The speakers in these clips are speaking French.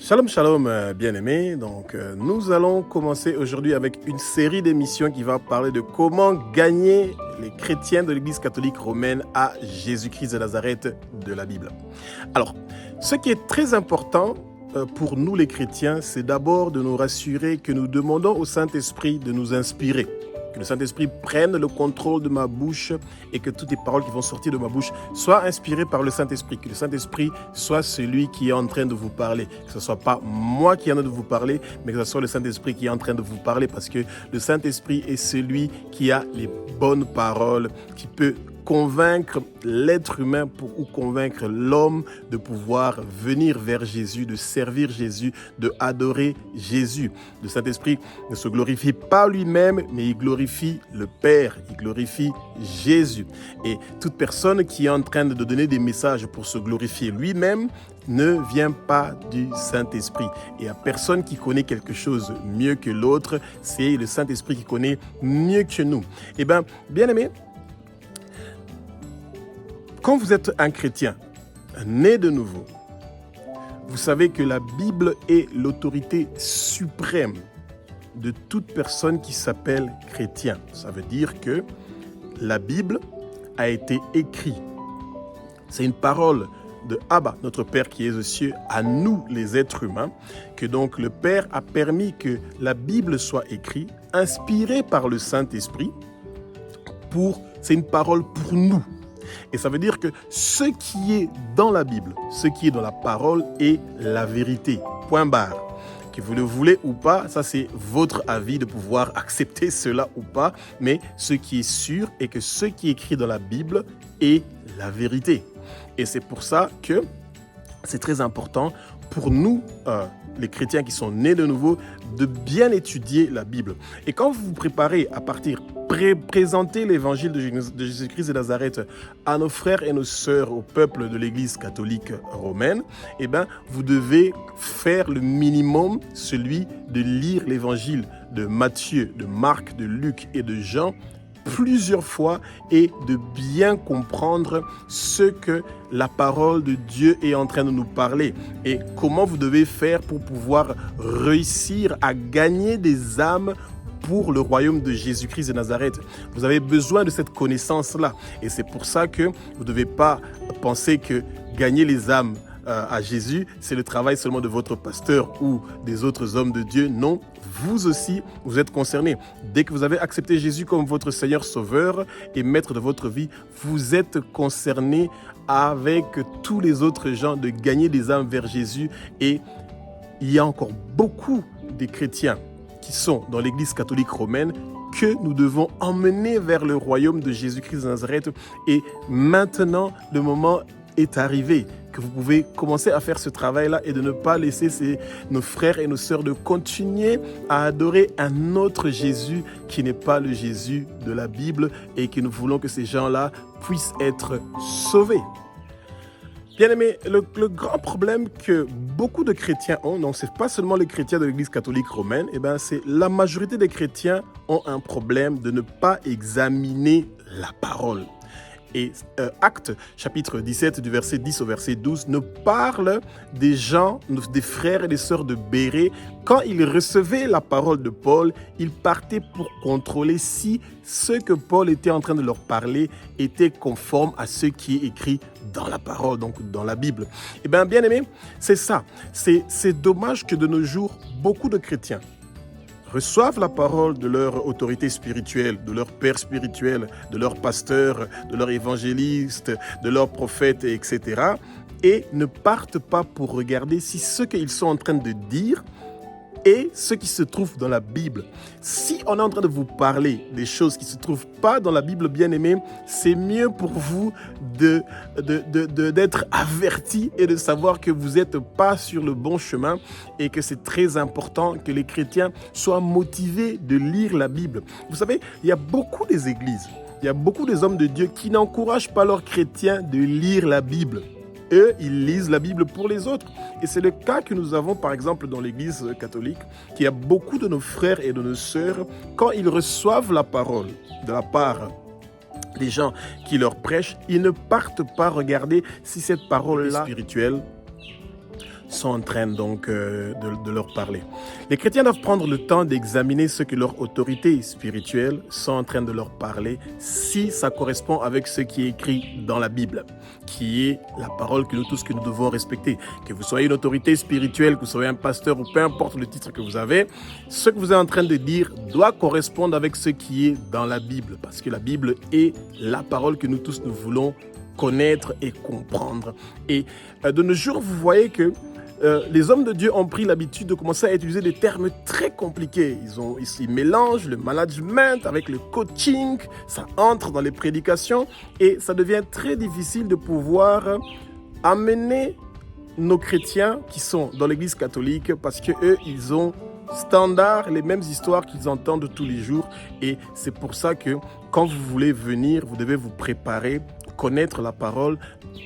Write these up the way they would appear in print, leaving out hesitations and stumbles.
Shalom, shalom, bien-aimés. Nous allons commencer aujourd'hui avec une série d'émissions qui va parler de comment gagner les chrétiens de l'Église catholique romaine à Jésus-Christ de Nazareth de la Bible. Alors, ce qui est très important pour nous les chrétiens, c'est d'abord de nous rassurer que nous demandons au Saint-Esprit de nous inspirer. Que le Saint-Esprit prenne le contrôle de ma bouche et que toutes les paroles qui vont sortir de ma bouche soient inspirées par le Saint-Esprit. Que le Saint-Esprit soit celui qui est en train de vous parler. Que ce ne soit pas moi qui est en train de vous parler, mais que ce soit le Saint-Esprit qui est en train de vous parler, parce que le Saint-Esprit est celui qui a les bonnes paroles, qui peut convaincre l'être humain ou convaincre l'homme de pouvoir venir vers Jésus, de servir Jésus, de adorer Jésus. Le Saint-Esprit ne se glorifie pas lui-même, mais il glorifie le Père, il glorifie Jésus. Et toute personne qui est en train de donner des messages pour se glorifier lui-même ne vient pas du Saint-Esprit. Et il n'y a personne qui connaît quelque chose mieux que l'autre, c'est le Saint-Esprit qui connaît mieux que nous. Eh bien, bien-aimés, quand vous êtes un chrétien, né de nouveau, vous savez que la Bible est l'autorité suprême de toute personne qui s'appelle chrétien. Ça veut dire que la Bible a été écrite. C'est une parole de Abba, notre Père qui est aux cieux, à nous les êtres humains, que donc le Père a permis que la Bible soit écrite, inspirée par le Saint-Esprit, c'est une parole pour nous. Et ça veut dire que ce qui est dans la Bible, ce qui est dans la parole est la vérité. Point barre. Que vous le voulez ou pas, ça c'est votre avis de pouvoir accepter cela ou pas. Mais ce qui est sûr est que ce qui est écrit dans la Bible est la vérité. Et c'est pour ça que c'est très important pour nous, les chrétiens qui sont nés de nouveau, de bien étudier la Bible. Et quand vous vous préparez à présenter l'évangile de Jésus-Christ de Nazareth à nos frères et nos sœurs, au peuple de l'Église catholique romaine, eh bien, vous devez faire le minimum, celui de lire l'évangile de Matthieu, de Marc, de Luc et de Jean plusieurs fois et de bien comprendre ce que la parole de Dieu est en train de nous parler et comment vous devez faire pour pouvoir réussir à gagner des âmes pour le royaume de Jésus-Christ de Nazareth. Vous avez besoin de cette connaissance-là et c'est pour ça que vous ne devez pas penser que gagner les âmes à Jésus, c'est le travail seulement de votre pasteur ou des autres hommes de Dieu. Non, vous aussi, vous êtes concernés. Dès que vous avez accepté Jésus comme votre Seigneur Sauveur et Maître de votre vie, vous êtes concernés avec tous les autres gens de gagner des âmes vers Jésus. Et il y a encore beaucoup de chrétiens qui sont dans l'Église catholique romaine que nous devons emmener vers le royaume de Jésus-Christ de Nazareth. Et maintenant, le moment est arrivé que vous pouvez commencer à faire ce travail-là et de ne pas laisser nos frères et nos sœurs de continuer à adorer un autre Jésus qui n'est pas le Jésus de la Bible et que nous voulons que ces gens-là puissent être sauvés. Bien aimé, le grand problème que beaucoup de chrétiens ont, non, c'est pas seulement les chrétiens de l'Église catholique romaine, c'est la majorité des chrétiens ont un problème de ne pas examiner la parole. Et Actes, chapitre 17, du verset 10 au verset 12, nous parle des gens, des frères et des sœurs de Bérée. Quand ils recevaient la parole de Paul, ils partaient pour contrôler si ce que Paul était en train de leur parler était conforme à ce qui est écrit dans la parole, donc dans la Bible. Eh bien, bien aimé, c'est ça. C'est dommage que de nos jours, beaucoup de chrétiens reçoivent la parole de leur autorité spirituelle, de leur père spirituel, de leur pasteur, de leur évangéliste, de leur prophète, etc. et ne partent pas pour regarder si ce qu'ils sont en train de dire est ce qui se trouve dans la Bible. Si on est en train de vous parler des choses qui ne se trouvent pas dans la Bible, bien aimé, c'est mieux pour vous d'être avertis et de savoir que vous n'êtes pas sur le bon chemin et que c'est très important que les chrétiens soient motivés de lire la Bible. Vous savez, il y a beaucoup des églises, il y a beaucoup des hommes de Dieu qui n'encouragent pas leurs chrétiens de lire la Bible. Eux, ils lisent la Bible pour les autres. Et c'est le cas que nous avons, par exemple, dans l'Église catholique, qu'il y a beaucoup de nos frères et de nos sœurs, quand ils reçoivent la parole de la part des gens qui leur prêchent, ils ne partent pas regarder si cette parole-là est spirituelle, sont en train donc de leur parler. Les chrétiens doivent prendre le temps d'examiner ce que leur autorité spirituelle sont en train de leur parler, si ça correspond avec ce qui est écrit dans la Bible, qui est la parole que nous tous que nous devons respecter. Que vous soyez une autorité spirituelle, que vous soyez un pasteur ou peu importe le titre que vous avez, ce que vous êtes en train de dire doit correspondre avec ce qui est dans la Bible, parce que la Bible est la parole que nous tous nous voulons connaître et comprendre. Et de nos jours, vous voyez que les hommes de Dieu ont pris l'habitude de commencer à utiliser des termes très compliqués. Ils mélangent le management avec le coaching, ça entre dans les prédications et ça devient très difficile de pouvoir amener nos chrétiens qui sont dans l'église catholique parce qu'eux, ils ont standard les mêmes histoires qu'ils entendent tous les jours. Et c'est pour ça que quand vous voulez venir, vous devez vous préparer, connaître la parole,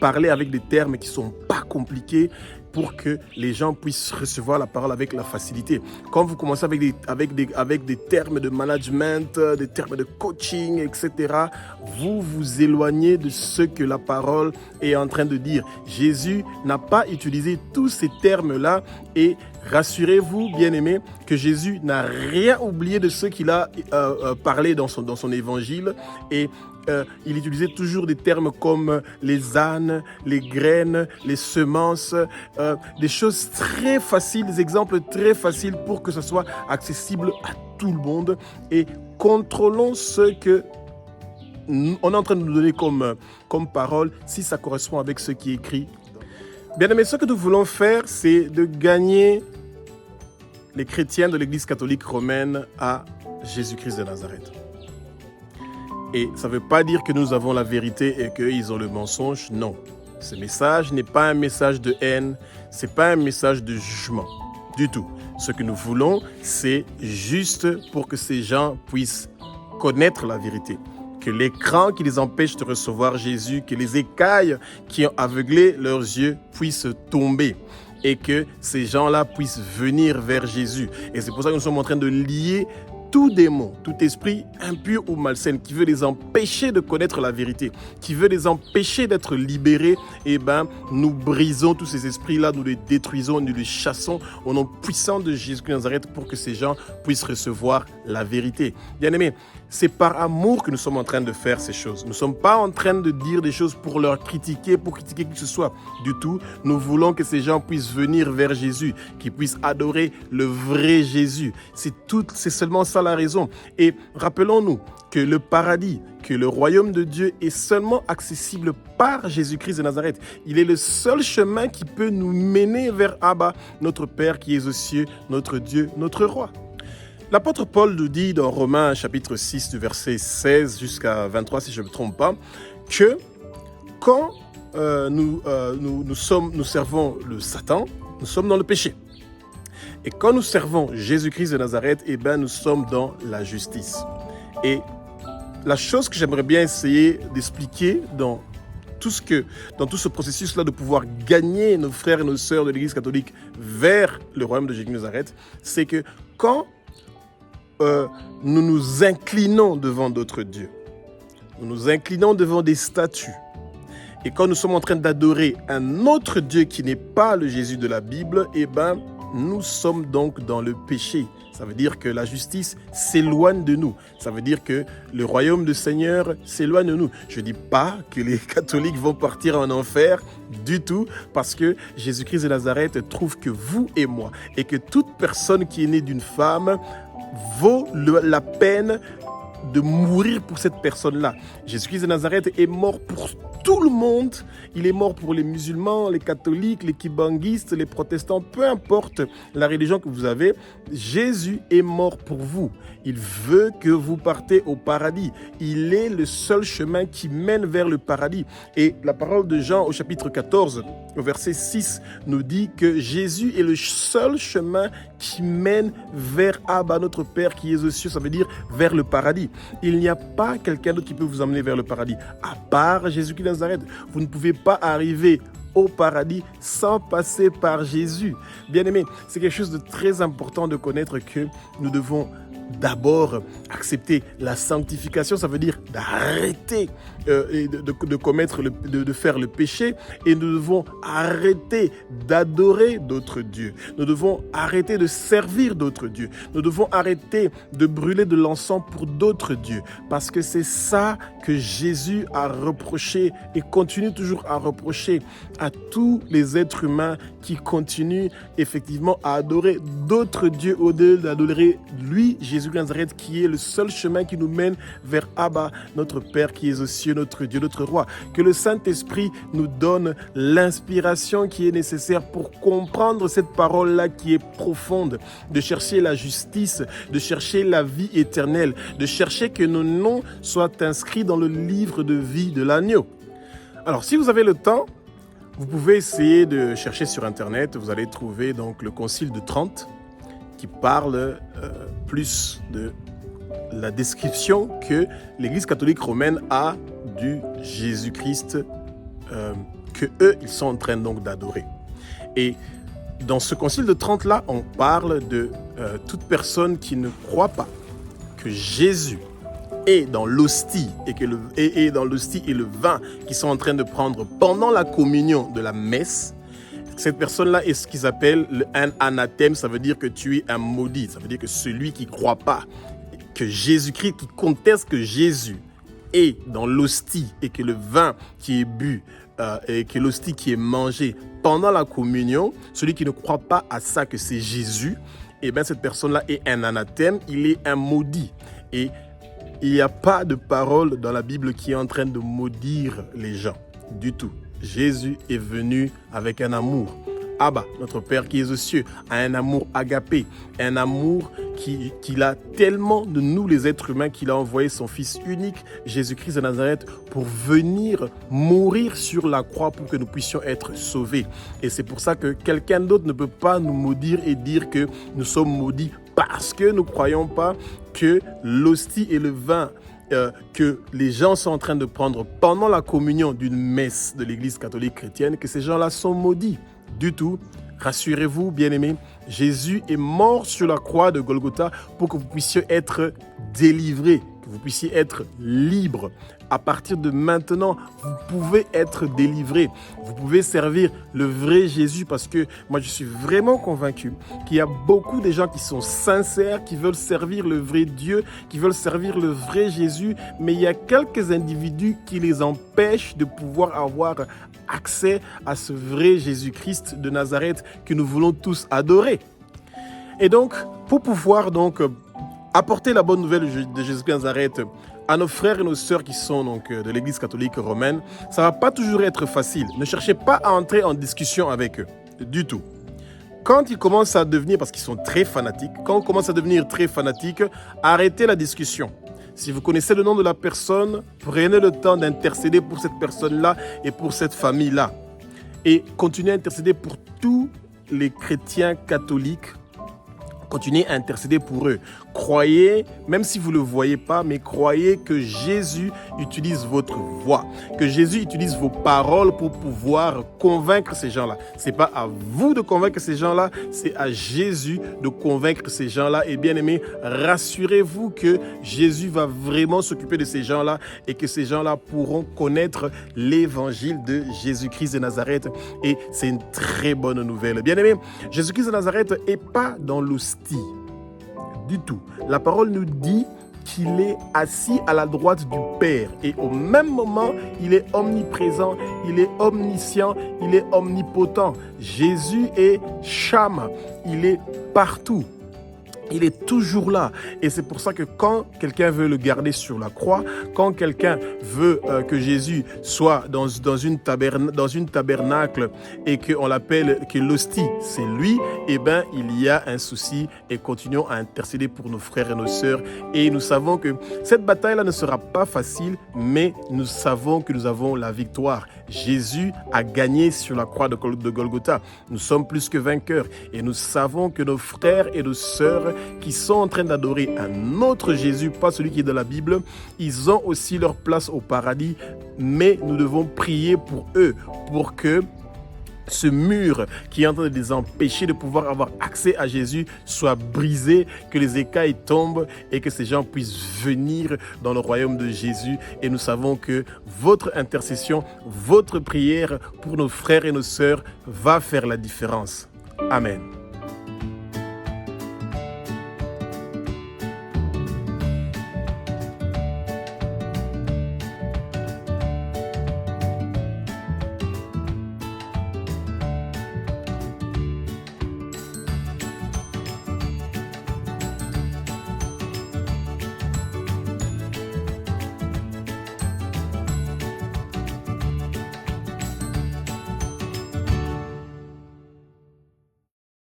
parler avec des termes qui ne sont pas compliqués, pour que les gens puissent recevoir la parole avec la facilité. Quand vous commencez avec des termes de management, des termes de coaching, etc., vous vous éloignez de ce que la parole est en train de dire. Jésus n'a pas utilisé tous ces termes-là et rassurez-vous, bien-aimés, que Jésus n'a rien oublié de ce qu'il a parlé dans son évangile et il utilisait toujours des termes comme les ânes, les graines, les semences, des choses très faciles, des exemples très faciles pour que ce soit accessible à tout le monde. Et contrôlons ce que on est en train de nous donner comme parole, si ça correspond avec ce qui est écrit. Bien aimé, ce que nous voulons faire, c'est de gagner les chrétiens de l'Église catholique romaine à Jésus-Christ de Nazareth. Et ça ne veut pas dire que nous avons la vérité et qu'ils ont le mensonge, non. Ce message n'est pas un message de haine, ce n'est pas un message de jugement, du tout. Ce que nous voulons, c'est juste pour que ces gens puissent connaître la vérité. Que l'écran qui les empêche de recevoir Jésus, que les écailles qui ont aveuglé leurs yeux puissent tomber. Et que ces gens-là puissent venir vers Jésus. Et c'est pour ça que nous sommes en train de lier tout démon, tout esprit impur ou malsain qui veut les empêcher de connaître la vérité, qui veut les empêcher d'être libérés, nous brisons tous ces esprits-là, nous les détruisons, nous les chassons au nom puissant de Jésus de Nazareth pour que ces gens puissent recevoir la vérité. Bien-aimés, c'est par amour que nous sommes en train de faire ces choses. Nous ne sommes pas en train de dire des choses pour leur critiquer, pour critiquer qui que ce soit du tout. Nous voulons que ces gens puissent venir vers Jésus, qu'ils puissent adorer le vrai Jésus. C'est seulement ça la raison. Et rappelons-nous que le paradis, que le royaume de Dieu est seulement accessible par Jésus-Christ de Nazareth. Il est le seul chemin qui peut nous mener vers Abba, notre Père qui est aux cieux, notre Dieu, notre Roi. L'apôtre Paul nous dit dans Romains chapitre 6 du verset 16 jusqu'à 23, si je ne me trompe pas, que quand nous servons le Satan, nous sommes dans le péché. Et quand nous servons Jésus-Christ de Nazareth, nous sommes dans la justice. Et la chose que j'aimerais bien essayer d'expliquer dans tout ce processus-là de pouvoir gagner nos frères et nos sœurs de l'Église catholique vers le royaume de Jésus de Nazareth, c'est que quand nous nous inclinons devant d'autres dieux, nous nous inclinons devant des statues, et quand nous sommes en train d'adorer un autre Dieu qui n'est pas le Jésus de la Bible, nous sommes donc dans le péché. Ça veut dire que la justice s'éloigne de nous. Ça veut dire que le royaume du Seigneur s'éloigne de nous. Je ne dis pas que les catholiques vont partir en enfer du tout, parce que Jésus-Christ de Nazareth trouve que vous et moi, et que toute personne qui est née d'une femme vaut la peine de mourir pour cette personne-là. Jésus-Christ de Nazareth est mort pour tout le monde. Il est mort pour les musulmans, les catholiques, les kibanguistes, les protestants, peu importe la religion que vous avez. Jésus est mort pour vous. Il veut que vous partez au paradis. Il est le seul chemin qui mène vers le paradis. Et la parole de Jean au chapitre 14, au verset 6, nous dit que Jésus est le seul chemin qui mène vers Abba, notre Père qui est aux cieux. Ça veut dire vers le paradis. Il n'y a pas quelqu'un d'autre qui peut vous emmener vers le paradis. À part Jésus-Christ de Nazareth, vous ne pouvez pas arriver au paradis sans passer par Jésus. Bien-aimés, c'est quelque chose de très important de connaître que nous devons d'abord accepter la sanctification, ça veut dire d'arrêter de commettre, de faire le péché, et nous devons arrêter d'adorer d'autres dieux. Nous devons arrêter de servir d'autres dieux. Nous devons arrêter de brûler de l'encens pour d'autres dieux, parce que c'est ça que Jésus a reproché et continue toujours à reprocher à tous les êtres humains qui continuent effectivement à adorer d'autres dieux au-delà d'adorer lui, Jésus de Nazareth, qui est le seul chemin qui nous mène vers Abba, notre Père qui est aux cieux, notre Dieu, notre Roi. Que le Saint-Esprit nous donne l'inspiration qui est nécessaire pour comprendre cette parole-là qui est profonde, de chercher la justice, de chercher la vie éternelle, de chercher que nos noms soient inscrits dans le livre de vie de l'agneau. Alors, si vous avez le temps, vous pouvez essayer de chercher sur Internet. Vous allez trouver donc le Concile de Trente qui parle plus de la description que l'Église catholique romaine a du Jésus-Christ que eux, ils sont en train donc d'adorer. Et dans ce Concile de Trente là, on parle de toute personne qui ne croit pas que Jésus est dans l'hostie et dans l'hostie et le vin qu'ils sont en train de prendre pendant la communion de la messe. Cette personne-là est ce qu'ils appellent un anathème, ça veut dire que tu es un maudit, ça veut dire que celui qui ne croit pas que Jésus-Christ, qui conteste que Jésus est dans l'hostie et que le vin qui est bu et que l'hostie qui est mangée pendant la communion, celui qui ne croit pas à ça que c'est Jésus, eh bien cette personne-là est un anathème, il est un maudit. Et il n'y a pas de parole dans la Bible qui est en train de maudire les gens du tout. Jésus est venu avec un amour. Abba, notre Père qui est aux cieux, a un amour agapé, un amour qu'il a tellement de nous les êtres humains qu'il a envoyé son Fils unique, Jésus-Christ de Nazareth, pour venir mourir sur la croix pour que nous puissions être sauvés. Et c'est pour ça que quelqu'un d'autre ne peut pas nous maudire et dire que nous sommes maudits parce que nous ne croyons pas que l'hostie et le vin que les gens sont en train de prendre pendant la communion d'une messe de l'Église catholique chrétienne, que ces gens-là sont maudits. Du tout. Rassurez-vous, bien-aimés, Jésus est mort sur la croix de Golgotha pour que vous puissiez être délivrés, que vous puissiez être libres. À partir de maintenant, vous pouvez être délivrés. Vous pouvez servir le vrai Jésus, parce que moi, je suis vraiment convaincu qu'il y a beaucoup de gens qui sont sincères, qui veulent servir le vrai Dieu, qui veulent servir le vrai Jésus, mais il y a quelques individus qui les empêchent de pouvoir avoir accès à ce vrai Jésus-Christ de Nazareth que nous voulons tous adorer. Et donc, pour pouvoir donc apporter la bonne nouvelle de Jésus de Nazareth à nos frères et nos sœurs qui sont donc de l'Église catholique romaine, ça ne va pas toujours être facile. Ne cherchez pas à entrer en discussion avec eux, du tout. Quand ils commencent à devenir, parce qu'ils sont très fanatiques, quand on commence à devenir très fanatique, arrêtez la discussion. Si vous connaissez le nom de la personne, prenez le temps d'intercéder pour cette personne-là et pour cette famille-là. Et continuez à intercéder pour tous les chrétiens catholiques. Continuez à intercéder pour eux. Croyez, même si vous ne le voyez pas, mais croyez que Jésus utilise votre voix, que Jésus utilise vos paroles pour pouvoir convaincre ces gens-là. Ce n'est pas à vous de convaincre ces gens-là, c'est à Jésus de convaincre ces gens-là. Et bien aimés, rassurez-vous que Jésus va vraiment s'occuper de ces gens-là et que ces gens-là pourront connaître l'évangile de Jésus-Christ de Nazareth. Et c'est une très bonne nouvelle. Bien aimés, Jésus-Christ de Nazareth n'est pas dans l'hostie. Du tout. La parole nous dit qu'il est assis à la droite du Père et au même moment, il est omniprésent, il est omniscient, il est omnipotent. Jésus est Shama, il est partout. Il est toujours là. Et c'est pour ça que quand quelqu'un veut le garder sur la croix, quand quelqu'un veut que Jésus soit dans une tabernacle et qu'on l'appelle, que l'hostie, c'est lui, eh bien, il y a un souci. Et continuons à intercéder pour nos frères et nos sœurs. Et nous savons que cette bataille-là ne sera pas facile, mais nous savons que nous avons la victoire. Jésus a gagné sur la croix de Golgotha. Nous sommes plus que vainqueurs. Et nous savons que nos frères et nos sœurs qui sont en train d'adorer un autre Jésus, pas celui qui est dans la Bible, ils ont aussi leur place au paradis, mais nous devons prier pour eux, pour que ce mur qui est en train de les empêcher de pouvoir avoir accès à Jésus soit brisé, que les écailles tombent et que ces gens puissent venir dans le royaume de Jésus. Et nous savons que votre intercession, votre prière pour nos frères et nos sœurs va faire la différence. Amen.